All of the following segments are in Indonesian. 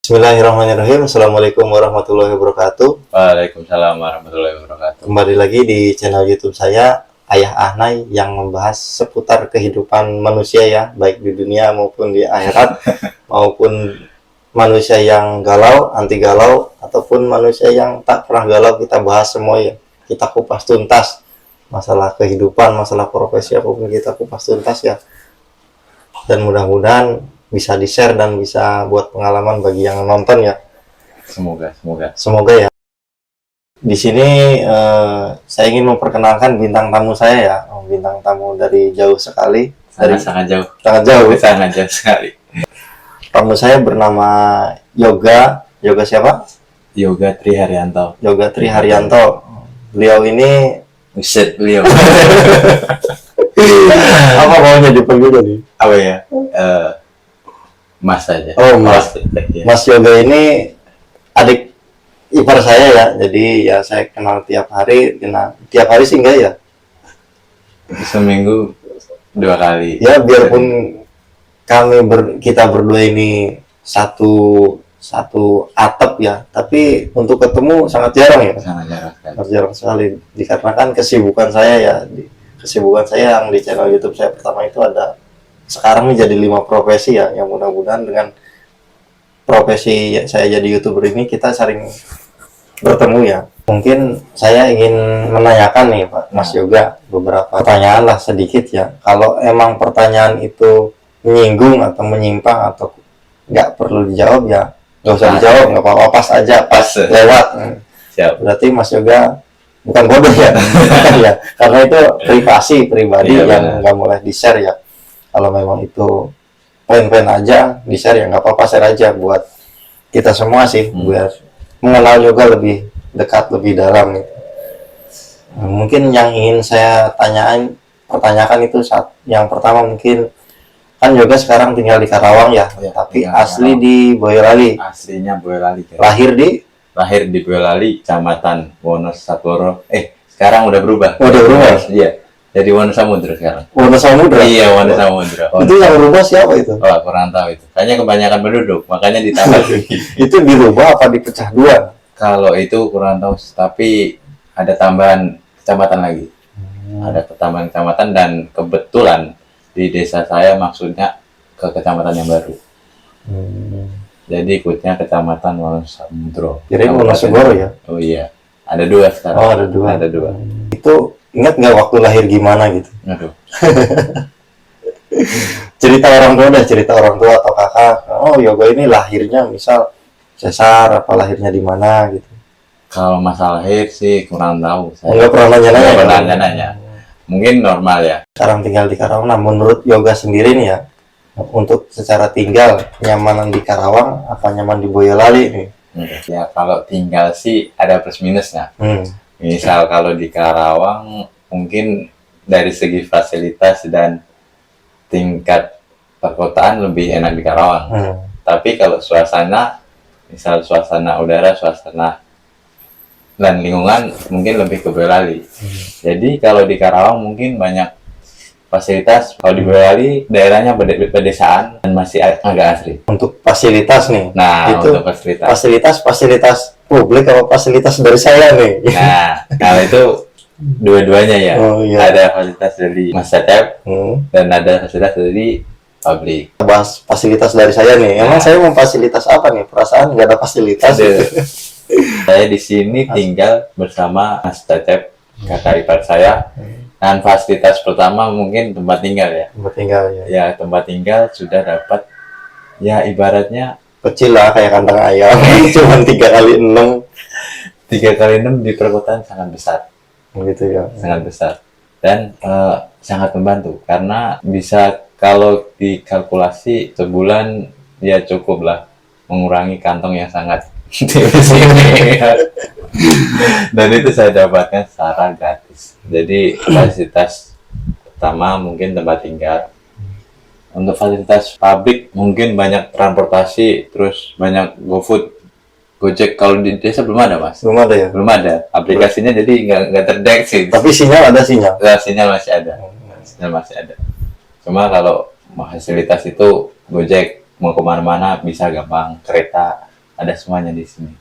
Bismillahirrahmanirrahim. Assalamualaikum warahmatullahi wabarakatuh. Waalaikumsalam warahmatullahi wabarakatuh. Kembali lagi di channel YouTube saya, Ayah Ahnay, yang membahas seputar kehidupan manusia ya, baik di dunia maupun di akhirat, maupun manusia yang galau, anti galau, ataupun manusia yang tak pernah galau. Kita bahas semua ya. Kita kupas tuntas masalah kehidupan, masalah profesi apapun kita kupas tuntas ya. Dan mudah-mudahan bisa di-share dan bisa buat pengalaman bagi yang nonton ya. Semoga ya. Di sini saya ingin memperkenalkan bintang tamu saya ya. Bintang tamu dari jauh sekali. Sangat jauh. Sangat jauh. Sangat jauh sekali. Tamu saya bernama Yoga. Yoga siapa? Yoga Triharyanto. Yoga Triharyanto. Beliau ini Buset beliau. apa maunya dipanggil tadi? Apa ya? Mas aja. Oh, Mas. Ya. Mas Yoga ini adik ipar saya ya. Jadi ya saya kenal tiap hari. Tiap hari sih enggak ya? Seminggu 2 kali. Ya biarpun kita berdua ini satu atap ya, tapi untuk ketemu sangat jarang ya. Sangat jarang sekali. Dikarenakan kesibukan saya ya. Kesibukan saya yang di channel YouTube saya pertama itu ada sekarang ini jadi 5 profesi ya, yang mudah-mudahan dengan profesi saya jadi YouTuber ini kita sering bertemu ya. Mungkin saya ingin menanyakan nih Pak Mas Yoga beberapa pertanyaan lah sedikit ya. Kalau emang pertanyaan itu menyinggung atau menyimpang atau nggak perlu dijawab ya nggak usah dijawab, nggak apa-apa, pas aja, pas lewat. Siap. Berarti Mas Yoga bukan bodoh ya. Ya, karena itu pribadi iya, yang nggak boleh di-share ya. Kalau memang itu plain aja di-share ya nggak apa-apa, share aja buat kita semua sih, biar mengenal Yoga lebih dekat, lebih dalam gitu. Nah, mungkin yang ingin saya pertanyakan itu yang pertama mungkin kan Yoga sekarang tinggal di Karawang ya, tapi asli di Boyolali. Aslinya Boyolali. Lahir di Boyolali, Kecamatan Wonosatoro. Sekarang udah berubah. Udah berubah. Iya. Jadi Wonosamudra sekarang. Wonosamudra? Iya, Wonosamudra. Itu yang berubah siapa itu? Oh, kurang tahu itu. Kayaknya kebanyakan penduduk, makanya ditambah. Itu dirubah apa dipecah dua? Kalau itu kurang tahu, tapi ada tambahan kecamatan lagi. Ada tambahan kecamatan dan kebetulan di desa saya maksudnya ke kecamatan yang baru. Jadi ikutnya kecamatan Wonosamudra. Jadi Wonosogoro ya? Oh iya. Ada 2 sekarang. Oh, ada 2. Ada 2. Itu ingat nggak waktu lahir gimana gitu? Aduh. cerita orang tua atau kakak. Oh, Yoga ini lahirnya misal sesar, apa lahirnya di mana gitu. Kalau masalah lahir sih kurang tahu. Saya nggak pernah nanya. Mungkin normal ya. Sekarang tinggal di Karawang. Nah, menurut Yoga sendiri nih ya, untuk secara tinggal, nyamanan di Karawang apa nyaman di Boyolali nih? Ya kalau tinggal sih ada plus minusnya. Misal kalau di Karawang mungkin dari segi fasilitas dan tingkat perkotaan lebih enak di Karawang. Tapi kalau suasana, misal suasana udara, suasana dan lingkungan mungkin lebih ke Boyolali. Jadi kalau di Karawang mungkin banyak fasilitas. Kalau di Boyolali daerahnya pedesaan dan masih agak asri. Untuk fasilitas nih. Nah, itu untuk fasilitas publik atau fasilitas dari saya nih. Nah, kalau itu dua-duanya ya. Oh, iya. Ada fasilitas dari Masyarakat dan ada fasilitas dari publik. Bahas fasilitas dari saya nih. Emang saya memfasilitas apa nih? Perasaan nggak ada fasilitas. Saya di sini tinggal bersama Mas Cecep, kakak ipar saya. Dan fasilitas pertama mungkin tempat tinggal ya. Tempat tinggal ya. Ya, tempat tinggal sudah dapat ya ibaratnya kecil lah kayak kandang ayam. Cuman 3x6. 3x6 di perkotaan sangat besar. Gitu ya. Sangat besar. Dan sangat membantu karena bisa kalau dikalkulasi sebulan ya cukup lah mengurangi kantong yang sangat tipis ini. Dan itu saya dapatkan secara gratis. Jadi fasilitas pertama mungkin tempat tinggal. Untuk fasilitas publik mungkin banyak transportasi, terus banyak GoFood, Gojek. Kalau di desa belum ada Mas. Belum ada ya? Belum ada. Aplikasinya jadi nggak terdeteksi. Tapi sinyal ada sinyal. Ya, sinyal masih ada. Sinyal masih ada. Cuma kalau fasilitas itu Gojek mau kemana-mana bisa gampang, kereta ada semuanya di sini.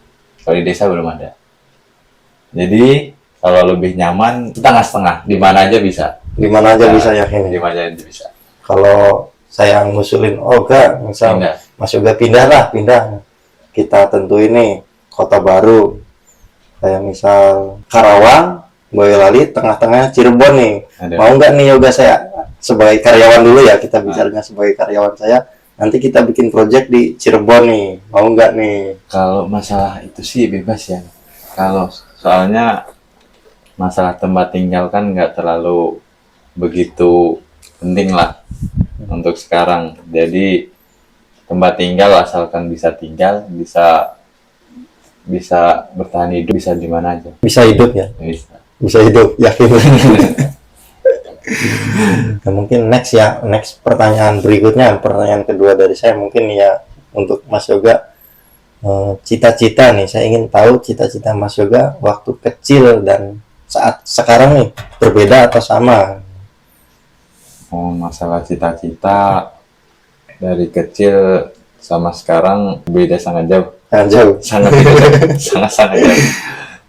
Kalau di desa belum ada. Jadi kalau lebih nyaman setengah-setengah, di mana aja bisa. Di mana aja bisa yakin. Di mana aja bisa. Kalau saya ngusulin, oh enggak, misal Pindah. Mas Yoga pindah. Kita tentu ini kota baru, kayak misal Karawang, Boyolali, tengah-tengah Cirebon nih. Ada. Mau nggak nih Yoga saya sebagai karyawan dulu ya, kita bicaranya sebagai karyawan saya. Nanti kita bikin project di Cirebon nih, mau nggak nih? Kalau masalah itu sih bebas ya. Kalau soalnya masalah tempat tinggal kan nggak terlalu begitu penting lah untuk sekarang. Jadi tempat tinggal asalkan bisa tinggal, bisa bertahan hidup, bisa di mana aja. Bisa hidup ya? Bisa hidup, yakin. Nah, mungkin next pertanyaan berikutnya, pertanyaan kedua dari saya mungkin ya untuk Mas Yoga, cita-cita nih, saya ingin tahu cita-cita Mas Yoga waktu kecil dan saat sekarang nih berbeda atau sama? Oh, masalah cita-cita dari kecil sama sekarang beda sangat jauh. Sangat jauh. Sangat jauh.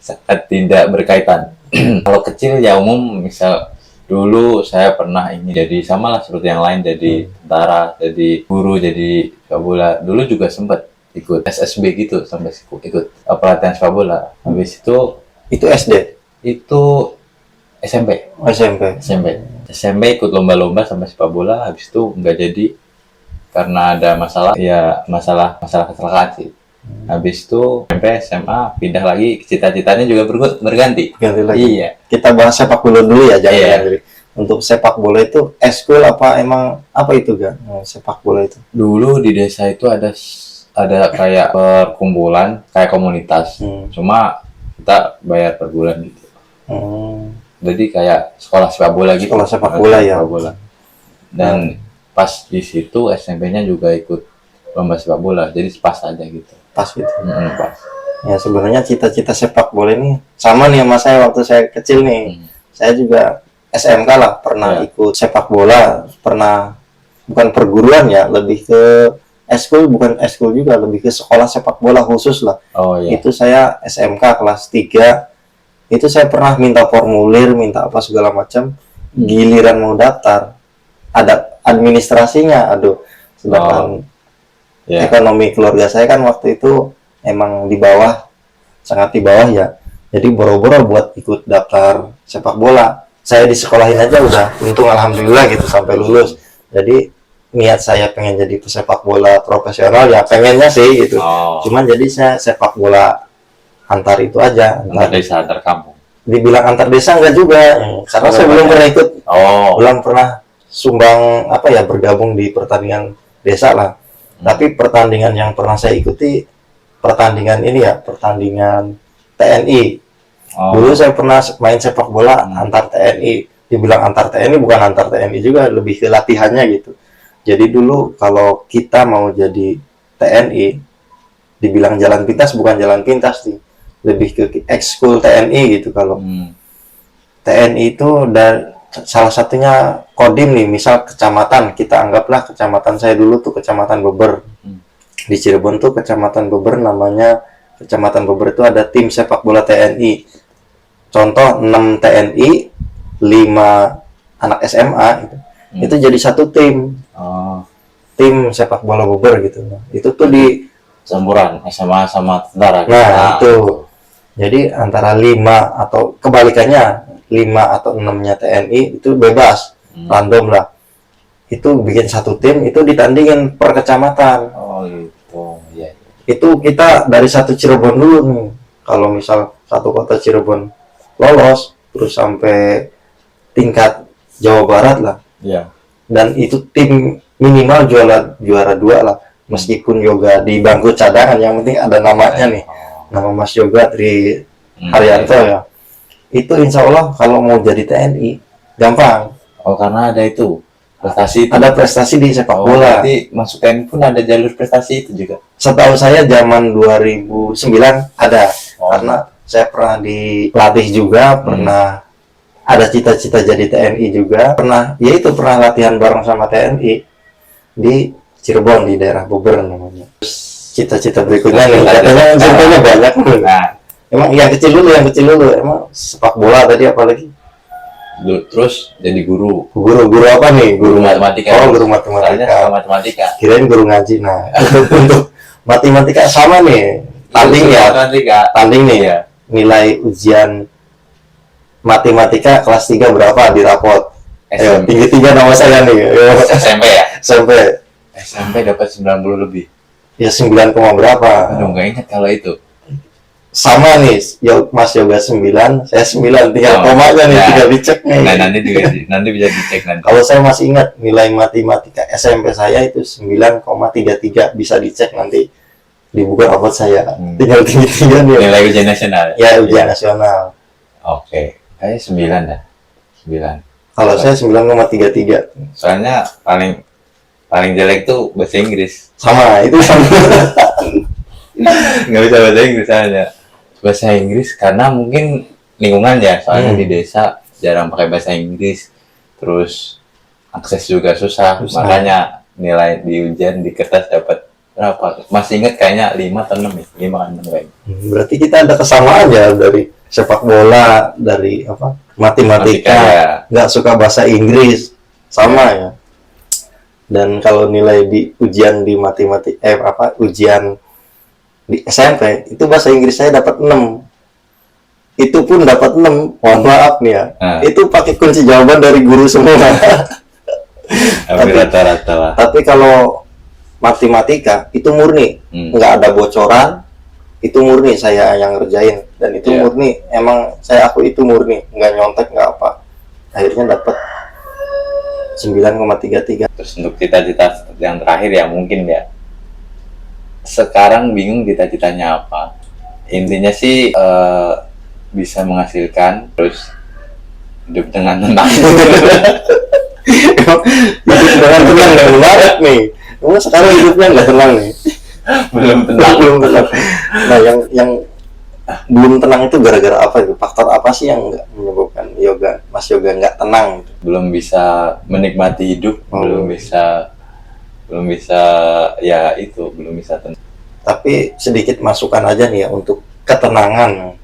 Sangat tidak berkaitan. Kalau kecil ya umum, misal dulu saya pernah ingin jadi sama lah seperti yang lain, jadi tentara, jadi guru, jadi sepak bola. Dulu juga sempat ikut SSB gitu, sampai ikut pelatihan sepak bola. Habis itu SD? Itu SMP. SMP ikut lomba-lomba sampai sepak bola, habis itu nggak jadi karena ada masalah kecelakaan sih. Habis itu SMP, SMA, pindah lagi, cita-citanya juga berganti. Ganti lagi. Iya. Kita bahas sepak bola dulu ya, jangan Iya. ganti. Untuk sepak bola itu eskul apa emang apa itu Ga? Sepak bola itu? Dulu di desa itu ada kayak perkumpulan, kayak komunitas. Cuma kita bayar per bulan gitu. Jadi kayak sekolah sepak bola gitu. Sekolah sepak bola ya. Dan pas di situ SMP-nya juga ikut lomba sepak bola, jadi pas aja gitu. Pas gitu. Pas. Ya sebenarnya cita-cita sepak bola ini sama nih sama saya waktu saya kecil nih. Saya juga SMK lah pernah ikut sepak bola, pernah bukan perguruan ya, lebih ke eskul, bukan eskul juga, lebih ke sekolah sepak bola khusus lah. Oh iya. Itu saya SMK kelas 3. Itu saya pernah minta formulir, minta apa segala macam. Giliran mau daftar, ada administrasinya, aduh. Sedangkan ekonomi keluarga saya kan waktu itu emang di bawah, sangat di bawah ya. Jadi boro-boro buat ikut daftar sepak bola. Saya di sekolahin aja udah untung alhamdulillah gitu sampai lulus. Jadi niat saya pengen jadi pesepak bola profesional ya pengennya sih gitu. Cuman jadi saya sepak bola antar itu aja. Antar desa, antar kampung. Dibilang antar desa enggak juga. Karena saya belum pernah ikut. Belum pernah sumbang bergabung di pertandingan desa lah. Tapi pertandingan yang pernah saya ikuti pertandingan TNI. Dulu saya pernah main sepak bola antar TNI. Dibilang antar TNI bukan antar TNI juga, lebih ke latihannya gitu. Jadi dulu kalau kita mau jadi TNI, dibilang jalan pintas bukan jalan pintas sih, lebih ke ekskul TNI gitu. Kalau TNI itu salah satunya kodim nih, misal kecamatan, kita anggaplah kecamatan saya dulu tuh kecamatan Beber. Di Cirebon tuh kecamatan Beber, namanya kecamatan Beber itu ada tim sepak bola TNI. Contoh 6 TNI, 5 anak SMA gitu. Itu jadi satu tim. Tim sepak bola Beber gitu. Itu tuh di campuran SMA sama tentara. Nah, itu. Jadi antara 5 atau kebalikannya 5 atau 6-nya TNI itu bebas, random lah. Itu bikin satu tim, itu ditandingin per kecamatan. Gitu. Iya. Itu kita dari satu Cirebon dulu nih. Kalau misal satu kota Cirebon lolos, terus sampai tingkat Jawa Barat lah. Iya. Dan itu tim minimal juara 2 lah. Meskipun Yoga di bangku cadangan, yang penting ada namanya nih. Nama Mas Yoga Tri Haryanto ya. Itu insya Allah kalau mau jadi TNI gampang. Karena ada itu prestasi. Ada prestasi di sepak bola. Berarti masuk TNI pun ada jalur prestasi itu juga. Setahu saya zaman 2009 ada. Karena saya pernah dilatih juga, pernah ada cita-cita jadi TNI juga, pernah latihan bareng sama TNI di Cirebon, di daerah Beber namanya. Terus cita-cita berikutnya nih katanya contohnya banyak. Nah, Emang yang kecil dulu emang sepak bola tadi apalagi terus jadi guru guru apa nih matematika. Oh, guru Soalnya matematika. suka matematika. Kirain guru ngaji. Nah, untuk matematika sama nih tanding nih Iya. nilai ujian matematika kelas 3 berapa di rapot. Ayo, SMP. tinggi nama saya nih. Ayo. SMP ya? SMP dapat 90 lebih. ya 9, berapa. Aduh, nggak ingat kalau itu. Sama nih, Mas Yoga 9, saya 9, tinggal komanya nih, tinggal dicek nih. Nah, nanti bisa dicek nanti. Kalau saya masih ingat nilai matematika SMP saya itu 9,33, bisa dicek nanti di buku rapot saya. Tinggal tinggi nih. Nilai ujian nasional. Ya, ujian nasional. Oke, kayak 9 dah. 9. Kalau saya 9,33. Soalnya paling jelek tuh bahasa Inggris. Sama, itu sama. Nggak bisa bahasa Inggris soalnya. Bahasa Inggris karena mungkin lingkungan ya, soalnya di desa jarang pakai bahasa Inggris, terus akses juga susah. Makanya nilai di ujian di kertas dapat berapa? Masih ingat kayaknya 5 atau 6 ya, 5 kan 6 kayaknya. Berarti kita ada kesamaan ya dari sepak bola, dari matematika, nggak suka bahasa Inggris, sama ya. Dan kalau nilai di ujian di matematika, ujian di SMP itu bahasa Inggris saya dapat 6. Itu pun dapat 6. Mohon maaf nih ya. Itu pakai kunci jawaban dari guru semua. Hampir rata-rata lah. Tapi kalau matematika itu murni, nggak ada bocoran. Itu murni saya yang ngerjain, dan itu murni, emang aku itu murni, nggak nyontek, nggak apa. Akhirnya dapat 9,33. Terus untuk cita-cita yang terakhir ya mungkin ya, sekarang bingung cita-citanya apa. Intinya sih bisa menghasilkan, terus hidup dengan tenang. Hidup dengan tenang nggak menarik nih. Emang sekarang hidupnya nggak tenang nih. belum tenang. Nah, yang belum tenang itu gara-gara apa itu? Faktor apa sih yang nggak menyebabkan Mas Yoga nggak tenang? Gitu? Belum bisa menikmati hidup, belum bisa ya itu, belum bisa tenang. Tapi sedikit masukan aja nih ya untuk ketenangan.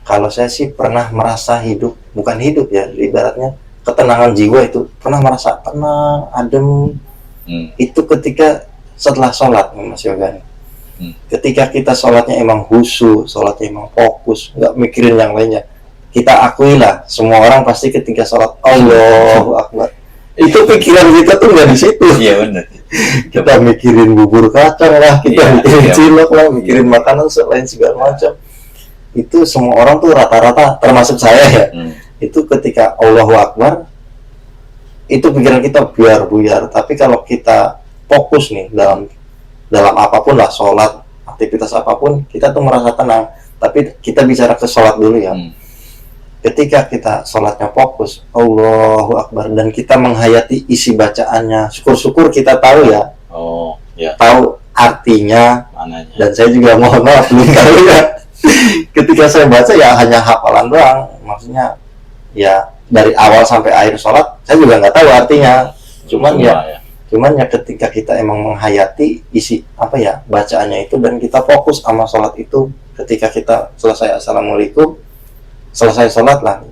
Kalau saya sih pernah merasa hidup, bukan hidup ya, ibaratnya ketenangan jiwa itu, pernah merasa tenang, adem. Itu ketika setelah sholat nih Mas Yoga nih. Ketika kita sholatnya emang khusyuk, sholatnya emang fokus, nggak mikirin yang lainnya. Kita akuilah, semua orang pasti ketika sholat Allahu Akbar, itu pikiran kita tuh nggak di situ. Iya benar. Kita mikirin bubur kacang lah, kita mikirin cilok lah, mikirin makanan lain segala macam. Itu semua orang tuh rata-rata, termasuk saya ya. Itu ketika Allahu Akbar, itu pikiran kita buyar-buyar. Tapi kalau kita fokus nih dalam apapun lah, sholat, aktivitas apapun, kita tuh merasa tenang. Tapi kita bicara ke sholat dulu ya. Ketika kita sholatnya fokus, Allahu Akbar, dan kita menghayati isi bacaannya, syukur-syukur kita tahu ya, tahu artinya. Mananya. Dan saya juga mohon maaf belum tahu ya. Ketika saya baca ya hanya hafalan doang, maksudnya ya dari awal sampai akhir sholat saya juga nggak tahu artinya. Cuman ya ketika kita emang menghayati isi bacaannya itu, dan kita fokus sama sholat itu, ketika kita selesai assalamualaikum, selesai sholat lah,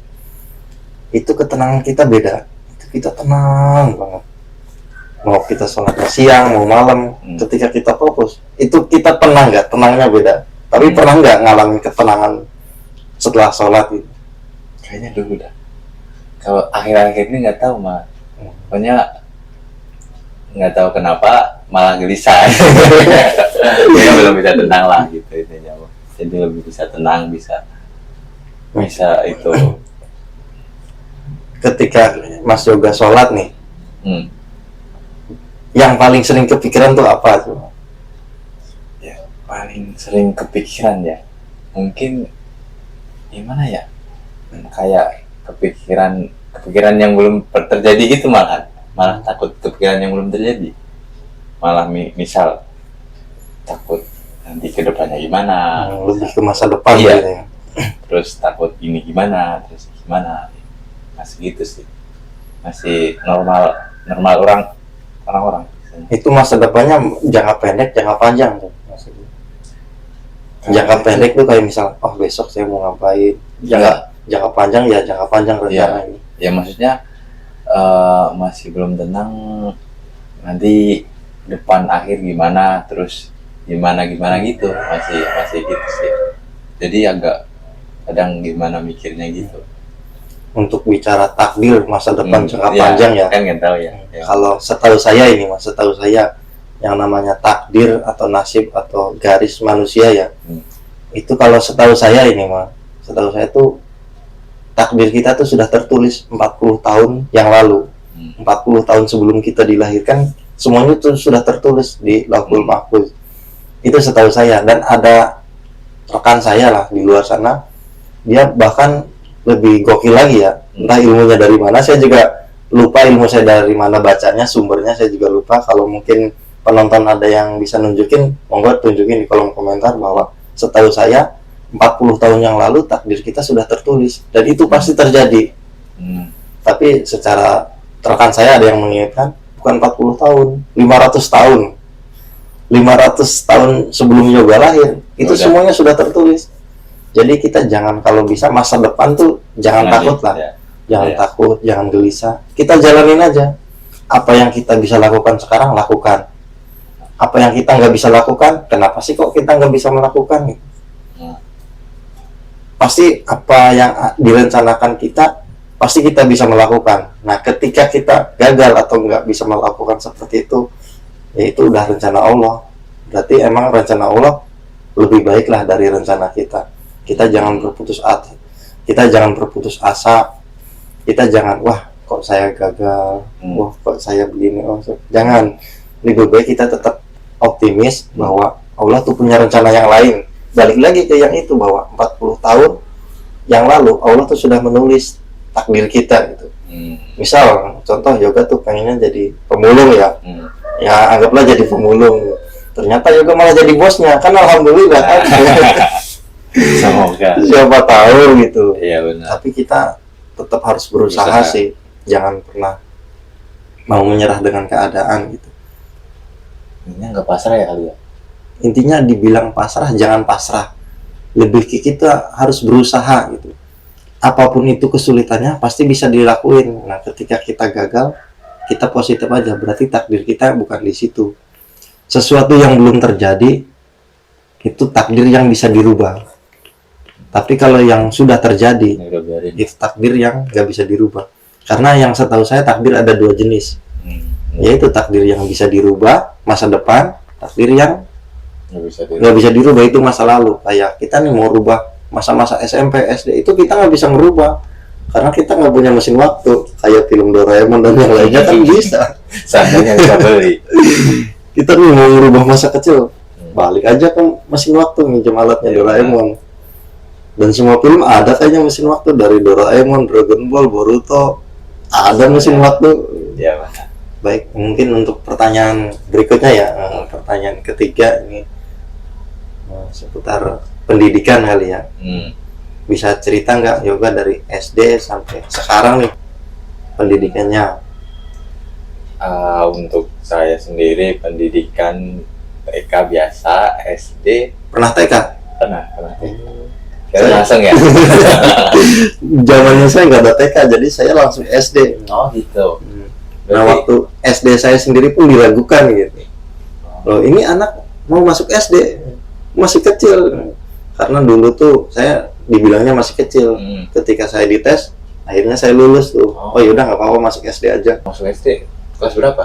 itu ketenangan kita beda. Itu kita tenang banget, mau kita sholatnya siang mau malam, ketika kita fokus itu kita tenang, nggak tenangnya beda. Tapi pernah nggak ngalamin ketenangan setelah sholat itu? Kayaknya dulu dah. Kalau akhir-akhir ini nggak tahu mah, pokoknya nggak tahu kenapa malah gelisah. Ya belum bisa tenang lah gitu intinya. Jadi lebih bisa tenang, bisa itu. Ketika Mas Yoga sholat nih, yang paling sering kepikiran tuh apa tuh? Ya paling sering kepikiran ya, mungkin gimana ya? Kayak kepikiran yang belum terjadi gitu, malah takut kepikiran yang belum terjadi, malah misal takut nanti ke depannya gimana, lebih ke masa depan. Iya. Gitu ya. Terus takut ini gimana, terus gimana, masih gitu sih, masih normal orang-orang Itu masa depannya jangka pendek, jangka panjang tuh maksudnya. Jangka pendek tuh kayak misal, oh besok saya mau ngapain. Jangka panjang ya jangka panjang rencana ini. Ya maksudnya masih belum tenang nanti depan akhir gimana, terus gimana gitu, masih gitu sih. Jadi agak kadang gimana mikirnya gitu. Untuk bicara takdir masa depan jangka panjang ya. Kan nggak tahu ya. Kalau setahu saya ini mas, setahu saya yang namanya takdir atau nasib atau garis manusia ya, itu kalau setahu saya ini mas, setahu saya tuh takdir kita tuh sudah tertulis 40 tahun yang lalu. 40 tahun sebelum kita dilahirkan semuanya tuh sudah tertulis di Lauhul Mahfuz. Itu setahu saya. Dan ada rekan saya lah di luar sana, dia bahkan lebih gokil lagi ya, entah ilmunya dari mana, saya juga lupa ilmu saya dari mana bacanya, sumbernya saya juga lupa. Kalau mungkin penonton ada yang bisa nunjukin, monggo tunjukin di kolom komentar bahwa setahu saya 40 tahun yang lalu takdir kita sudah tertulis dan itu pasti terjadi. Tapi secara rekan saya ada yang mengingatkan bukan 40 tahun, 500 tahun. 500 tahun sebelum yoga lahir, itu semuanya sudah tertulis. Jadi kita jangan, kalau bisa masa depan tuh jangan takut lah. Jangan takut, jangan gelisah. Kita jalanin aja. Apa yang kita bisa lakukan sekarang, lakukan. Apa yang kita nggak bisa lakukan, kenapa sih kok kita nggak bisa melakukan? Pasti apa yang direncanakan kita, pasti kita bisa melakukan. Nah, ketika kita gagal atau nggak bisa melakukan seperti itu, ya itu udah rencana Allah. Berarti emang rencana Allah lebih baik lah dari rencana kita. Kita jangan berputus asa. Kita jangan berputus asa. Kita jangan, wah kok saya gagal, wah kok saya begini. Jangan. Lebih baik kita tetap optimis bahwa Allah tuh punya rencana yang lain. Balik lagi ke yang itu, bahwa 40 tahun yang lalu Allah tuh sudah menulis takdir kita gitu. Misal contoh yoga tuh pengennya jadi pemulung ya. Ya anggaplah jadi pemulung. Ternyata yoga malah jadi bosnya. Kan alhamdulillah kan. Semoga. Siapa tahu gitu. Iya benar. Tapi kita tetap harus berusaha sih. Jangan pernah mau menyerah dengan keadaan gitu. Ini nggak pasrah ya kali ya. Intinya dibilang pasrah, jangan pasrah. Lebih ke kita harus berusaha gitu. Apapun itu kesulitannya pasti bisa dilakuin. Nah, ketika kita gagal, kita positif aja. Berarti takdir kita bukan di situ. Sesuatu yang belum terjadi itu takdir yang bisa dirubah. Tapi kalau yang sudah terjadi, itu takdir yang nggak bisa dirubah. Karena yang setahu saya takdir ada dua jenis. Yaitu takdir yang bisa dirubah masa depan, takdir yang nggak bisa dirubah itu masa lalu. Kayak kita nih mau rubah masa-masa SMP, SD, itu kita nggak bisa merubah karena kita nggak punya mesin waktu. Kayak film Doraemon dan yang lainnya kan bisa. Seandainya bisa beli. Kita nih mau merubah masa kecil, balik aja ke mesin waktu, minjem alatnya Doraemon. Dan semua film ada kayaknya mesin waktu, dari Doraemon, Dragon Ball, Boruto, ada mesin waktu. Ya mana. Baik, mungkin untuk pertanyaan berikutnya ya, pertanyaan ketiga ini seputar pendidikan kali ya. Bisa cerita nggak yoga dari SD sampai sekarang nih pendidikannya? Untuk saya sendiri pendidikan TK biasa, SD Pernah TK? pernah TK. Langsung ya. Zamannya saya nggak ada TK, jadi saya langsung SD. Oh gitu. Nah, waktu SD saya sendiri pun diragukan gitu. Loh, ini anak mau masuk SD, masih kecil. Karena dulu tuh saya dibilangnya masih kecil. Ketika saya dites, akhirnya saya lulus tuh. Oh yaudah nggak apa-apa, masuk SD aja. Masuk SD kelas berapa?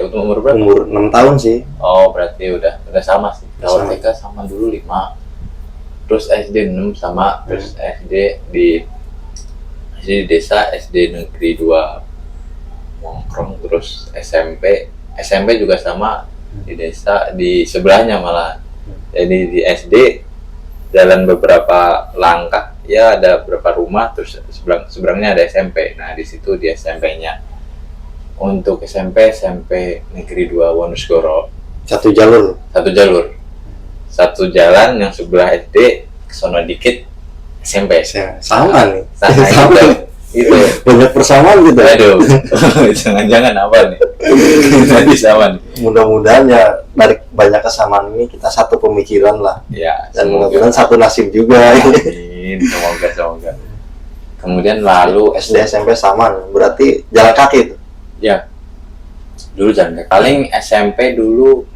Untuk umur berapa? Umur 6 tahun sih. Oh berarti udah sama sih. Kalau Sama. TK sama dulu 5. Terus SD 6 sama. Terus SD di desa, SD negeri 2 Mongkrong. Terus SMP juga sama di desa di sebelahnya malah. Jadi di SD jalan beberapa langkah ya ada beberapa rumah, terus seberangnya ada SMP. Nah di situ di SMP-nya. Untuk SMP negeri 2 Wonosgoro Satu jalur. Satu jalan, yang sebelah SD kesono dikit SMP. Sama nih. Sama itu itu banyak persamaan gitu. aduh jangan-jangan apa nih tadi sama nih Mudah-mudahan ya dari banyak kesamaan ini kita satu pemikiran lah, ya dan semoga. mudah-mudahan satu nasib juga. Amin, semoga kemudian lalu SD SMP sama, berarti jalan kaki itu. ya dulu jalan kaki paling SMP dulu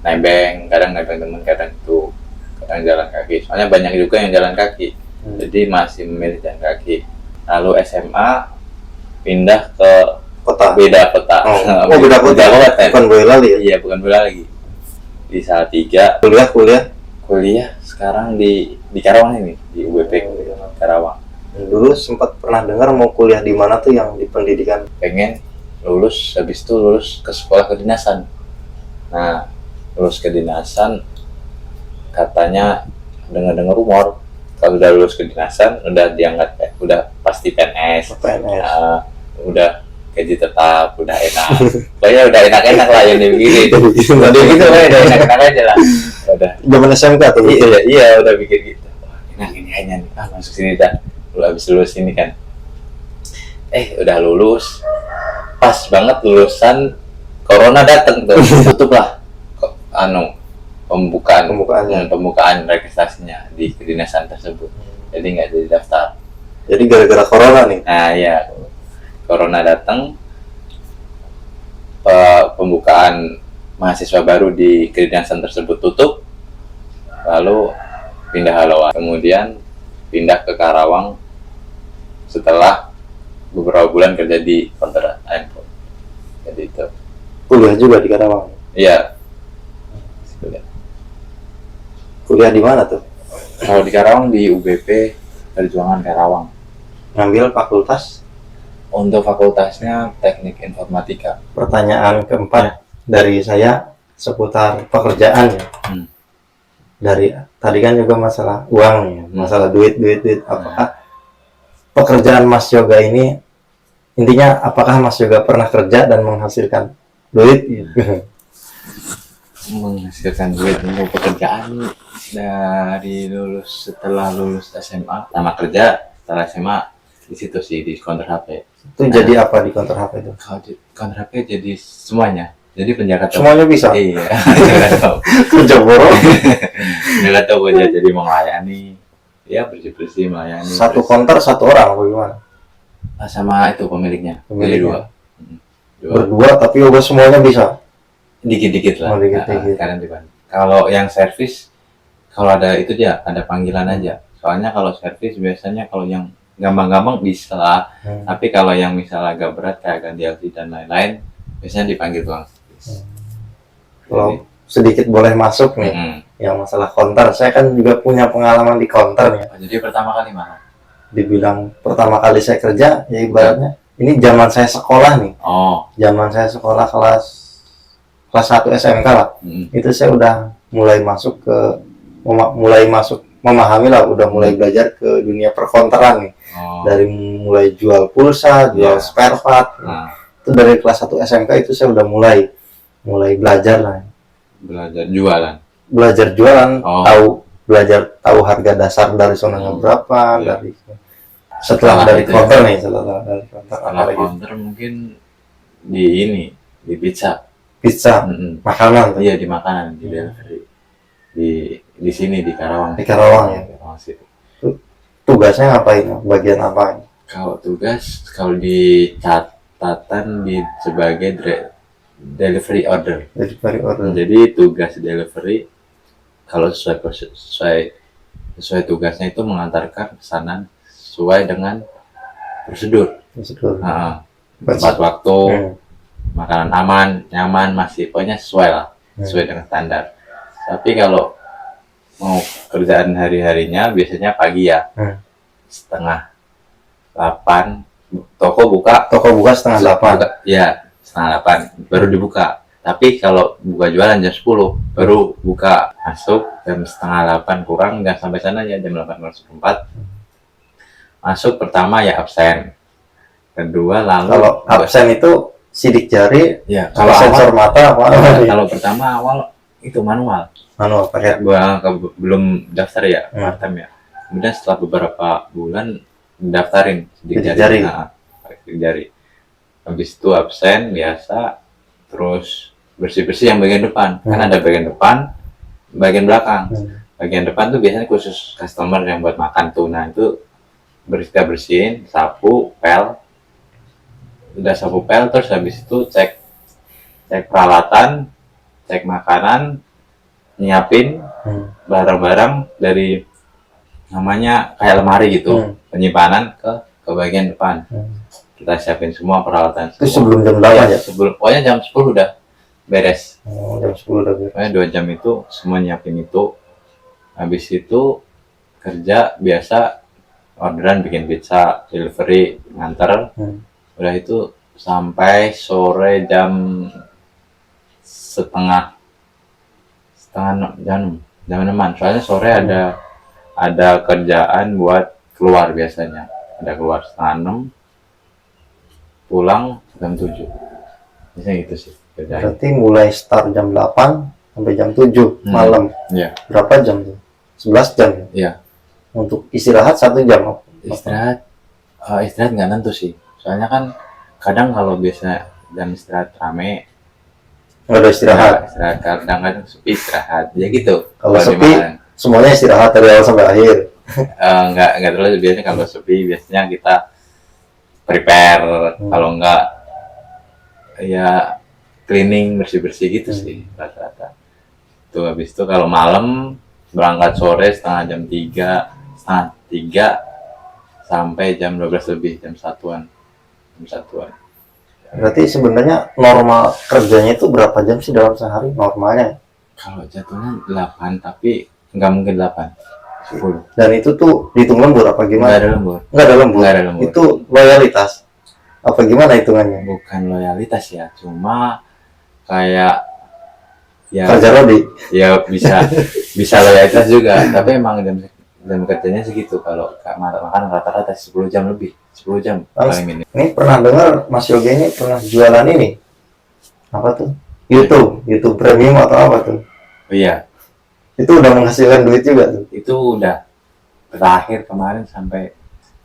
nebeng temen kadang jalan kaki soalnya banyak juga yang jalan kaki jadi masih memilih jalan kaki. Lalu SMA pindah ke beda kota. Oh, beda kota. Bukan Boyolali ya? Iya, bukan Boyolali lagi. Di Salatiga. Kuliah sekarang di Karawang ini, di UBP Karawang. Dulu sempat pernah dengar mau kuliah di mana tuh yang di pendidikan? Pengen lulus, habis itu lulus ke sekolah kedinasan. Nah, lulus kedinasan katanya dengar rumor kalau udah lulus kedinasan udah diangkat udah pasti PNS. Udah gaji tetap, udah enak. Pokoknya udah enak-enak lah yang dipikir itu. Udah gitu udah enak-enak aja lah. Udah. Zaman SMK tuh. Iya, udah pikir gitu. Wah, enak ini hanya nih. Masuk sini dah. Lu habis lulus ini kan. Udah lulus. Pas banget lulusan corona datang tuh. Tutup lah. Pembukaan registrasinya di kedinasan tersebut. Jadi nggak jadi daftar. Jadi gara-gara corona nih. Nah ya, corona datang, pembukaan mahasiswa baru di kedinasan tersebut tutup, lalu pindah haluan. Kemudian pindah ke Karawang setelah beberapa bulan kerja di counter handphone. Jadi itu. Kuliah juga di Karawang. Iya. Kuliah di mana tuh? Kalau di Karawang di UBP Perjuangan Karawang. Ngambil fakultas? Untuk fakultasnya Teknik Informatika. Pertanyaan keempat dari saya seputar pekerjaan ya. Dari tadi kan juga masalah uang ya, masalah duit. Apakah pekerjaan Mas Yoga ini intinya apakah Mas Yoga pernah kerja dan menghasilkan duit? Menghasilkan duit untuk pekerjaan dari setelah lulus SMA sama kerja setelah SMA di situ sih di counter HP. Itu jadi apa di counter HP itu? Kalau di counter HP jadi semuanya. Jadi penjaga toko. Semuanya bisa? Iya. Penjaga toko. Kerja borong. Penjaga toko jadi melayani. Ya bersih-bersih melayani. Satu counter satu orang bagaimana? Sama itu pemiliknya. Jadi dua. Berdua tapi Yoga semuanya bisa? Dikit-dikit lah. Kadang dibantu. Kalau yang servis kalau ada itu aja ada panggilan aja. Soalnya kalau servis biasanya kalau yang gampang-gampang bisa lah. Tapi kalau yang misalnya agak berat kayak ganti LC dan lain-lain biasanya dipanggil tukang servis. Kalau sedikit boleh masuk nih yang masalah counter, saya kan juga punya pengalaman di counter ya. Jadi pertama kali mana? Dibilang pertama kali saya kerja ya ibaratnya ini zaman saya sekolah nih. Zaman saya sekolah kelas 1 SMK lah. Itu saya udah mulai masuk memahami lah, udah mulai belajar ke dunia perkonteran nih. Dari mulai jual pulsa, jual spare part. Itu dari kelas 1 SMK itu saya udah mulai belajar lah. Belajar jualan, tahu harga dasar dari sonanya berapa, dari setelah dari counter nih, setelah dari counter mungkin di pizza, makanan. Iya di makanan, di delivery di sini di Karawang. Di Karawang ya. Tugasnya ngapain? Bagian apa? Kalau tugas, kalau di catatan sebagai delivery order. Jadi tugas delivery kalau sesuai tugasnya itu mengantarkan pesanan sesuai dengan prosedur. Tepat waktu, makanan aman, nyaman, masih pokoknya sesuai lah, sesuai dengan standar. Tapi kalau mau kerjaan hari-harinya biasanya pagi ya, 7:30 toko buka setengah 8. Ya 7:30 baru dibuka. Tapi kalau buka jualan jam 10 baru buka, masuk jam 7:30 kurang, nggak sampai sana ya jam 8:04. Masuk pertama ya absen, kedua lalu kalau absen itu sidik jari ya, kalau sensor mata apa? Kalau pertama awal itu manual pakai belum daftar ya part-time ya. Kemudian setelah beberapa bulan daftarin sidik jari. Nah, sidik jari. Habis itu absen biasa, terus bersih-bersih yang bagian depan. Kan ada bagian depan, bagian belakang. Bagian depan tuh biasanya khusus customer yang buat makan tuh. Nah itu bersihin, sapu, pel. Udah sapu pel, terus habis itu cek peralatan, cek makanan, nyiapin barang-barang dari namanya kayak lemari gitu, penyimpanan ke bagian depan. Kita siapin semua peralatan. Itu sebelum jam 8 ya? Pokoknya jam 10 udah beres. Jam 10 udah beres. Pokoknya 2 jam itu semua nyiapin itu. Habis itu kerja biasa, orderan bikin pizza, delivery, nganter. Udah itu sampai sore jam setengah jam 6. Soalnya sore ada kerjaan buat keluar biasanya. Ada keluar setengah 6, pulang jam 7. Biasanya gitu sih kerjaan. Berarti mulai start jam 8 sampai jam 7 malam. Iya. Berapa jam tuh? 11 jam. Iya. Untuk istirahat 1 jam. Istirahat nggak nentu sih. Soalnya kan kadang kalau biasa jam istirahat rame, nggak ada istirahat. Kadang-kadang sepi istirahat. Ya gitu. Kalau sepi semuanya istirahat dari awal sampai akhir. Nggak terlalu. Biasanya kalau sepi biasanya kita prepare, kalau enggak ya cleaning, bersih-bersih gitu sih rata-rata. Tuh habis itu kalau malam berangkat sore setengah 3 sampai jam 12 lebih, jam satuan. Berarti sebenarnya normal kerjanya itu berapa jam sih dalam sehari normalnya? Kalau jatuhnya 8, tapi nggak mungkin 8, 10. Dan itu tuh dihitung lembur apa gimana? Nggak ada lembur. Itu loyalitas apa gimana hitungannya? Bukan loyalitas ya, cuma kayak ya kerja rodi. Ya bisa loyalitas juga, tapi emang jam kerjanya segitu. Kalau makan rata-rata 10 jam lebih, 10 jam paling minim. Ini pernah dengar Mas Yogi ini pernah jualan ini apa tuh? YouTube Premium atau apa tuh? Oh iya. Itu udah menghasilkan duit juga tuh? Itu udah terakhir kemarin sampai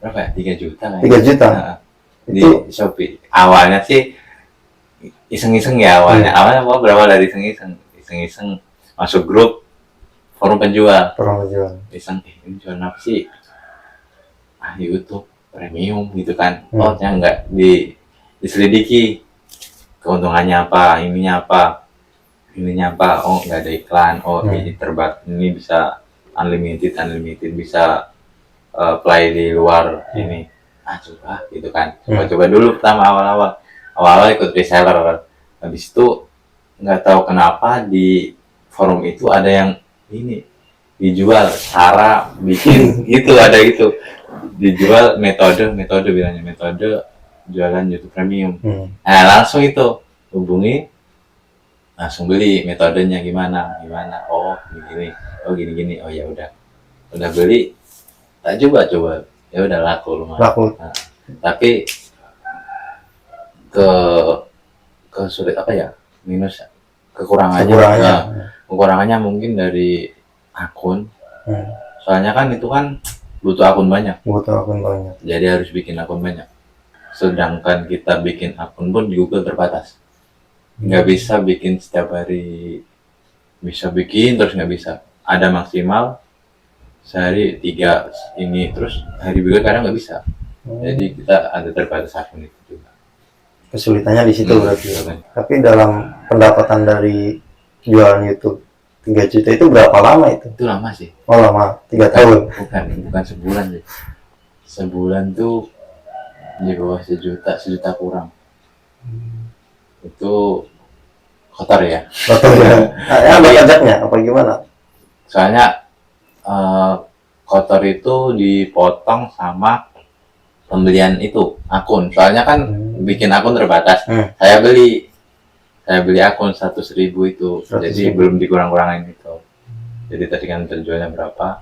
berapa ya? 3 juta kan? 3 juta? Nah, di Shopee. Awalnya sih iseng-iseng ya awalnya. Awalnya berapa dari iseng-iseng masuk grup forum penjual. Iseng, ini jual apa sih? YouTube Premium gitu kan. Oh, ternyata nggak diselidiki keuntungannya apa, ininya apa. Oh, nggak ada iklan. Oh, ini bisa unlimited, bisa play di luar ini. Coba gitu kan. Coba dulu pertama awal ikut reseller. Habis itu nggak tahu kenapa di forum itu ada yang ini dijual cara bikin itu, ada itu dijual metode jualan YouTube Premium. Nah, langsung itu hubungi, langsung beli. Metodenya gimana, oh gini, oh ya udah beli, tak coba ya udah laku lumayan. Nah, tapi ke sulit apa ya, minus kekurangannya mungkin dari akun. Soalnya kan itu kan butuh akun banyak. Jadi harus bikin akun banyak. Sedangkan kita bikin akun pun di Google terbatas. Nggak bisa bikin setiap hari. Bisa bikin terus nggak bisa. Ada maksimal sehari 3 ini, terus hari berikutnya kadang nggak bisa. Jadi kita ada terbatas akun itu juga. Kesulitannya di situ berarti. Tapi dalam pendapatan dari jualan YouTube 3 juta itu berapa lama itu? Itu lama sih. Oh lama, 3 tahun. Bukan sebulan sih. Sebulan tuh di bawah sejuta kurang. Itu kotor ya. Ada pajaknya apa gimana? Soalnya kotor itu dipotong sama pembelian itu akun. Soalnya kan bikin akun terbatas. Saya beli akun 100.000 itu, jadi belum dikurang-kurangin itu. Jadi tadi kan terjualnya berapa,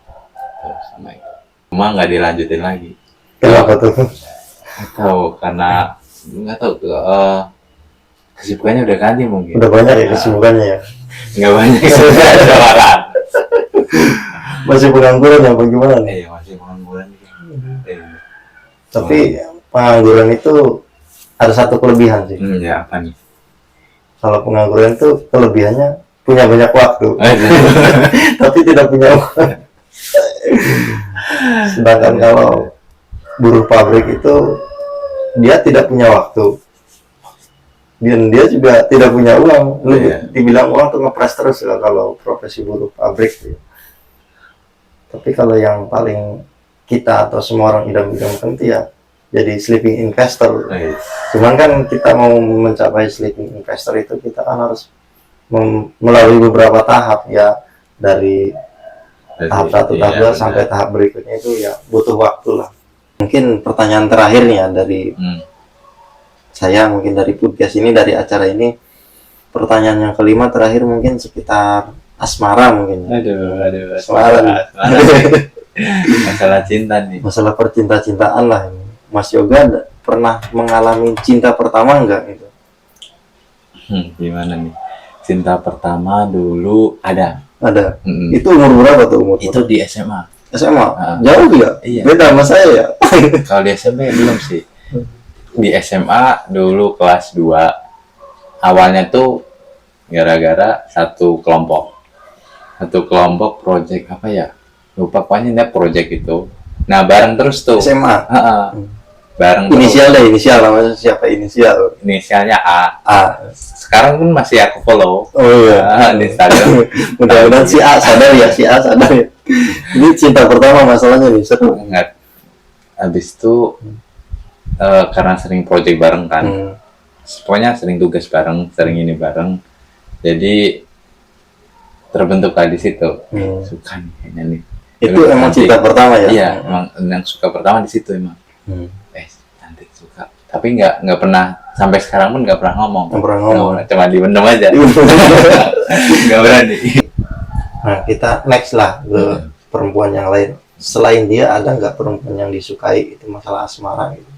terus sama itu. Cuma nggak dilanjutin lagi. Kenapa tuh? Karena nggak tahu. Kesibukannya udah ganti mungkin. Udah banyak ya kesibukannya ya. Nggak banyak kesibukan. Masih pengangguran ya bagaimana nih? Masih pengangguran. Tapi pengangguran itu ada satu kelebihan sih. Ya apa nih? Kalau pengangguran itu kelebihannya punya banyak waktu, tapi tidak punya uang. Sedangkan kalau buruh pabrik itu dia tidak punya waktu, dan dia juga tidak punya uang. Dibilang uang tuh ngepres terus ya kalau profesi buruh pabrik ya. Tapi kalau yang paling kita atau semua orang idam-idamkan itu ya jadi sleeping investor. Cuman kan kita mau mencapai sleeping investor itu kita kan harus melalui beberapa tahap ya, dari tahap 1, tahap 2 sampai tahap berikutnya itu ya butuh waktu lah. Mungkin pertanyaan terakhir nih ya dari saya, mungkin dari podcast ini, dari acara ini, pertanyaan yang kelima terakhir mungkin sekitar asmara mungkin. Aduh, asmara. Masalah cinta nih. Masalah percinta-cintaan lah ini. Mas Yoga pernah mengalami cinta pertama enggak gitu? Gimana nih? Cinta pertama dulu ada. Itu umur berapa tuh umur? Itu di SMA. Jauh ya? Iya. Beda sama saya ya. Kalau di SMP belum sih. Di SMA dulu kelas 2. Awalnya tuh gara-gara satu kelompok project apa ya? Lupa, pokoknya dia project itu. Nah, bareng terus tuh. SMA. Bareng inisial deh, inisial namanya siapa? Inisialnya A. Sekarang pun masih aku follow. Oh iya. Di Instagram. Mudah-mudahan si A sadar ya. Ini cinta pertama masalahnya nih, seru. Enggak. Habis itu karena sering project bareng kan. Pokoknya sering tugas bareng, sering ini bareng. Jadi terbentuk di situ. Suka nih kayaknya nih. Itu emang cinta pertama ya? Iya, emang yang suka pertama di situ emang. Cantik, suka. Tapi nggak pernah, sampai sekarang pun nggak pernah ngomong. Cuma dipendam aja. Nggak berani. Nah, kita next lah ke perempuan yang lain. Selain dia, ada nggak perempuan yang disukai? Itu masalah asmara gitu.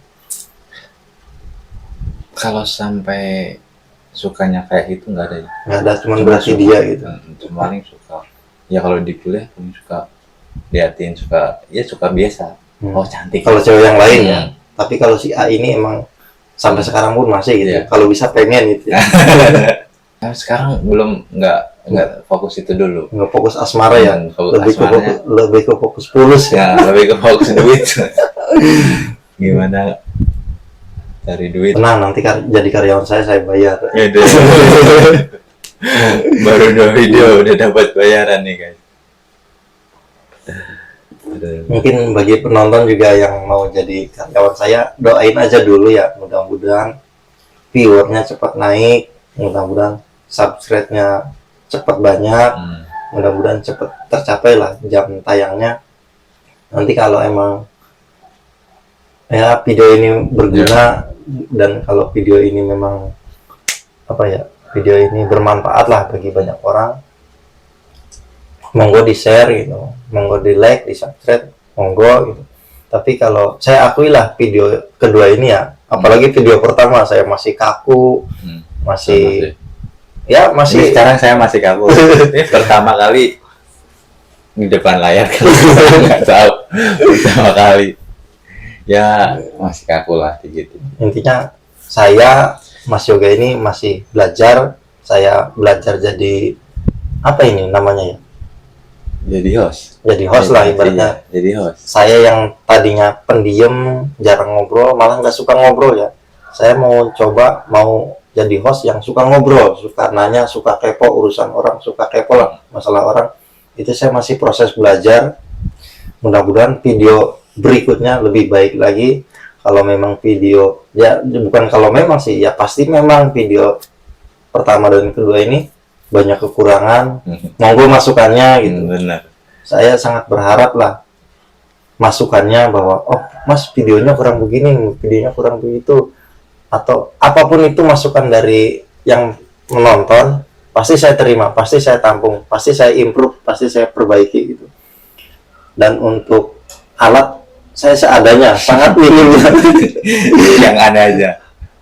Kalau sampai sukanya kayak gitu nggak ada ya? Nggak ada, cuma berarti dia gitu. Cuma paling suka. Ya kalau di kuliah paling suka liatin, suka biasa. Oh cantik. Kalau cewek yang lain ya. Tapi kalau si A ini emang sampai sekarang pun masih gitu. Kalau bisa pengen gitu ya. Nah, sekarang belum nggak fokus itu dulu. Nggak fokus asmara ya. Lebih ke fokus pulus ya. Lebih ke fokus duit. Gimana cari duit? Tenang, nanti jadi karyawan saya bayar. Baru 2 video udah dapat bayaran nih guys. Mungkin bagi penonton juga yang mau jadi karyawan saya, doain aja dulu ya, mudah-mudahan viewernya cepat naik, mudah-mudahan subscribe-nya cepat banyak, mudah-mudahan cepat tercapai lah jam tayangnya. Nanti kalau emang ya video ini berguna dan kalau video ini memang video ini bermanfaat lah bagi banyak orang, monggo di share gitu, monggo di like, di subscribe, monggo gitu. Tapi kalau saya akui lah video kedua ini ya, apalagi video pertama saya masih kaku, masih. Ini sekarang saya masih kaku. Ini pertama kali di depan layar kan, nggak tahu pertama kali. Ya masih kaku lah gitu. Intinya saya Mas Yoga ini masih belajar. Saya belajar jadi apa ini namanya ya? Jadi host lah ibaratnya. Jadi host. Saya yang tadinya pendiam, jarang ngobrol, malah nggak suka ngobrol ya. Saya mau coba jadi host yang suka ngobrol, suka nanya, suka kepo urusan orang, suka kepo lah masalah orang. Itu saya masih proses belajar. Mudah-mudahan video berikutnya lebih baik lagi. Kalau memang video ya bukan kalau memang sih ya pasti memang video pertama dan kedua ini banyak kekurangan, monggo masukannya gitu. Benar. Saya sangat berharap lah masukannya bahwa Mas videonya kurang begini, videonya kurang begitu, atau apapun itu masukan dari yang menonton pasti saya terima, pasti saya tampung, pasti saya improve, pasti saya perbaiki gitu. Dan untuk alat saya seadanya, sangat minim. Yang ada aja.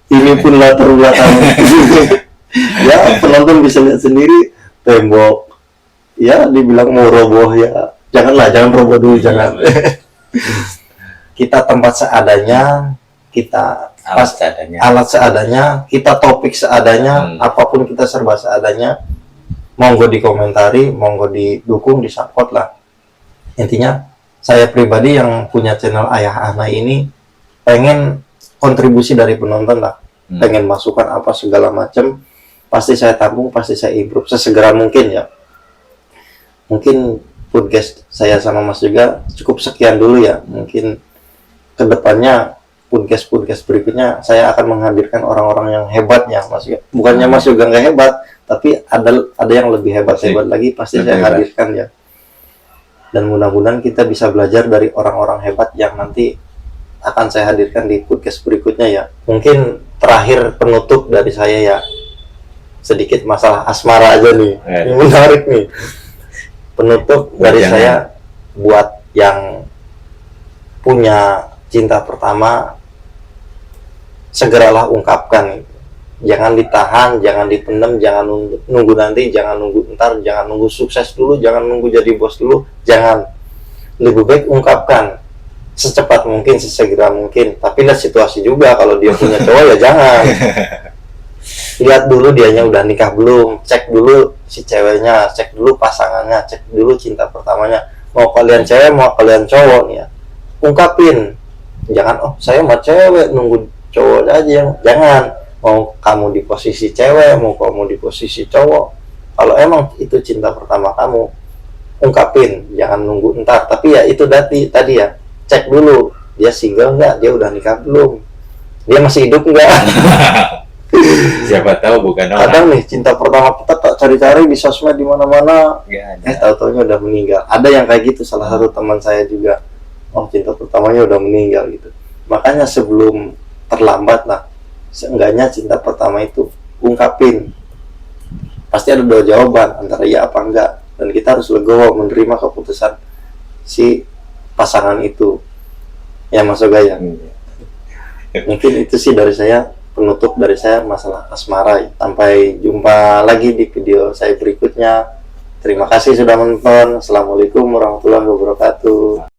Ini pun latar belakang. Ya penonton bisa lihat sendiri, tembok ya dibilang mau roboh ya jangan roboh dulu, jangan. kita tempat seadanya, kita alat seadanya, kita topik seadanya, apapun kita serba seadanya. Monggo dikomentari, monggo didukung, disupport lah. Intinya saya pribadi yang punya channel Ayah Ana ini pengen kontribusi dari penonton lah, pengen masukan apa segala macam, pasti saya tampung, pasti saya improve sesegera mungkin ya. Mungkin podcast saya sama Mas juga cukup sekian dulu ya. Mungkin kedepannya podcast berikutnya saya akan menghadirkan orang-orang yang hebatnya, Mas. Bukannya Mas juga nggak hebat, tapi ada yang lebih hebat lagi pasti saya hadirkan ya. Dan mudah-mudahan kita bisa belajar dari orang-orang hebat yang nanti akan saya hadirkan di podcast berikutnya ya. Mungkin terakhir penutup dari saya ya, sedikit masalah asmara aja nih. Ini menarik nih. Penutup dari saya buat yang punya cinta pertama, segeralah ungkapkan. Jangan ditahan, jangan dipendam, jangan nunggu nanti, jangan nunggu ntar, jangan nunggu sukses dulu, jangan nunggu jadi bos dulu, jangan. Lebih baik ungkapkan secepat mungkin, sesegera mungkin. Tapi lihat situasi juga, kalau dia punya cowok ya jangan. Lihat dulu dianya udah nikah belum, cek dulu si ceweknya, cek dulu pasangannya, cek dulu cinta pertamanya. Mau kalian cewek, mau kalian cowok nih ya, ungkapin. Jangan, oh saya mah cewek, nunggu cowok aja. Jangan. Mau kamu di posisi cewek, mau kamu di posisi cowok, kalau emang itu cinta pertama kamu, ungkapin, jangan nunggu entar. Tapi ya itu tadi ya, cek dulu dia single nggak, dia udah nikah belum, dia masih hidup nggak. Siapa tahu bukan orang. Kadang nih cinta pertama kita tak cari-cari di sosmed di mana-mana, tahu-taunya udah meninggal. Ada yang kayak gitu, salah satu teman saya juga, oh cinta pertamanya udah meninggal gitu. Makanya sebelum terlambat lah, seenggaknya cinta pertama itu ungkapin. Pasti ada dua jawaban, antara ya apa enggak, dan kita harus legowo menerima keputusan si pasangan itu ya, Mas Oga ya. Mungkin itu sih dari saya, penutup dari saya masalah asmara ya. Sampai jumpa lagi di video saya berikutnya. Terima kasih sudah menonton. Assalamualaikum warahmatullahi wabarakatuh.